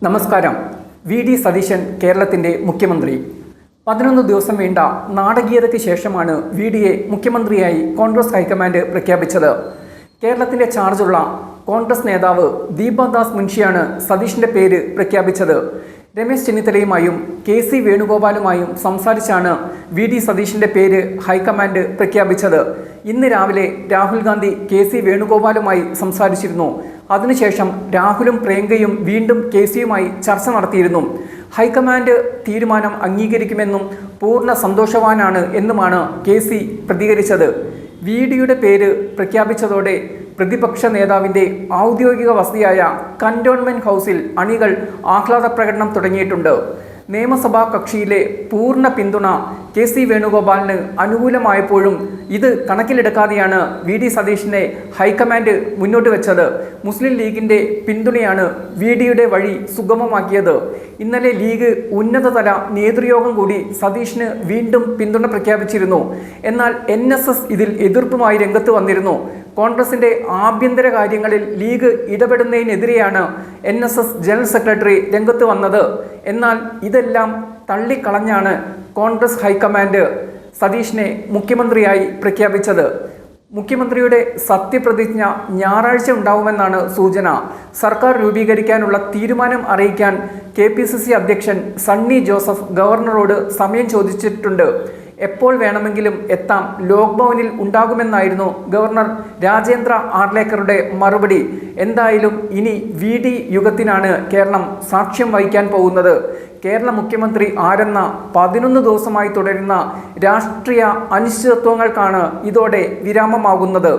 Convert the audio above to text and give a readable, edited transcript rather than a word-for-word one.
നമസ്കാരം. വി.ഡി. സതീശൻ കേരളത്തിൻ്റെ മുഖ്യമന്ത്രി. 11 ദിവസം വേണ്ട നാടകീയതയ്ക്ക് ശേഷമാണ് വി.ഡിയെ മുഖ്യമന്ത്രിയായി കോൺഗ്രസ് ഹൈക്കമാൻഡ് പ്രഖ്യാപിച്ചത്. കേരളത്തിൻ്റെ ചാർജുള്ള കോൺഗ്രസ് നേതാവ് ദീപദാസ് മുൻഷിയാണ് സതീഷിൻ്റെ പേര് പ്രഖ്യാപിച്ചത്. രമേശ് ചെന്നിത്തലയുമായും കെ.സി. വേണുഗോപാലുമായും സംസാരിച്ചാണ് വി.ഡി. സതീഷിൻ്റെ പേര് ഹൈക്കമാൻഡ് പ്രഖ്യാപിച്ചത്. ഇന്ന് രാവിലെ രാഹുൽ ഗാന്ധി കെ.സി. വേണുഗോപാലുമായി സംസാരിച്ചിരുന്നു. അതിനുശേഷം രാഹുലും പ്രിയങ്കയും വീണ്ടും കെ.സിയുമായി ചർച്ച നടത്തിയിരുന്നു. ഹൈക്കമാൻഡ് തീരുമാനം അംഗീകരിക്കുമെന്നും പൂർണ്ണ സന്തോഷവാനാണ് എന്നുമാണ് കെ.സി. പ്രതികരിച്ചത്. വി.ഡിയുടെ പേര് പ്രഖ്യാപിച്ചതോടെ പ്രതിപക്ഷ നേതാവിൻ്റെ ഔദ്യോഗിക വസതിയായ കന്റോൺമെൻറ് ഹൗസിൽ അണികൾ ആഹ്ലാദ പ്രകടനം തുടങ്ങിയിട്ടുണ്ട്. നിയമസഭാ കക്ഷിയിലെ പൂർണ്ണ പിന്തുണ കെ.സി. വേണുഗോപാലിന് അനുകൂലമായപ്പോഴും ഇത് കണക്കിലെടുക്കാതെയാണ് വി.ഡി. സതീഷിനെ ഹൈക്കമാൻഡ് മുന്നോട്ട് വെച്ചത്. മുസ്ലിം ലീഗിൻ്റെ പിന്തുണയാണ് വി.ഡിയുടെ വഴി സുഗമമാക്കിയത്. ഇന്നലെ ലീഗ് ഉന്നതതല നേതൃയോഗം കൂടി സതീഷിന് വീണ്ടും പിന്തുണ പ്രഖ്യാപിച്ചിരുന്നു. എന്നാൽ NSS ഇതിൽ എതിർപ്പുമായി രംഗത്ത് വന്നിരുന്നു. കോൺഗ്രസിൻ്റെ ആഭ്യന്തര കാര്യങ്ങളിൽ ലീഗ് ഇടപെടുന്നതിനെതിരെയാണ് NSS ജനറൽ സെക്രട്ടറി രംഗത്ത് വന്നത്. എന്നാൽ ഇതെല്ലാം തള്ളിക്കളഞ്ഞാണ് കോൺഗ്രസ് ഹൈക്കമാൻഡ് സതീഷിനെ മുഖ്യമന്ത്രിയായി പ്രഖ്യാപിച്ചത്. മുഖ്യമന്ത്രിയുടെ സത്യപ്രതിജ്ഞ ഞായറാഴ്ച ഉണ്ടാവുമെന്നാണ് സൂചന. സർക്കാർ രൂപീകരിക്കാനുള്ള തീരുമാനം അറിയിക്കാൻ KPCC അധ്യക്ഷൻ സണ്ണി ജോസഫ് ഗവർണറോട് സമയം ചോദിച്ചിട്ടുണ്ട്. എപ്പോൾ വേണമെങ്കിലും എത്താം, ലോക്ക്ഡൗണിൽ ഉണ്ടാകുമെന്നായിരുന്നു ഗവർണർ രാജേന്ദ്ര ആർലേക്കറുടെ മറുപടി. എന്തായാലും ഇനി വി.ഡി. യുഗത്തിനാണ് കേരളം സാക്ഷ്യം വഹിക്കാൻ പോകുന്നത്. കേരള മുഖ്യമന്ത്രി ആരെന്ന 11 ദിവസമായി തുടരുന്ന രാഷ്ട്രീയ അനിശ്ചിതത്വങ്ങൾക്കാണ് ഇതോടെ വിരാമമാകുന്നത്.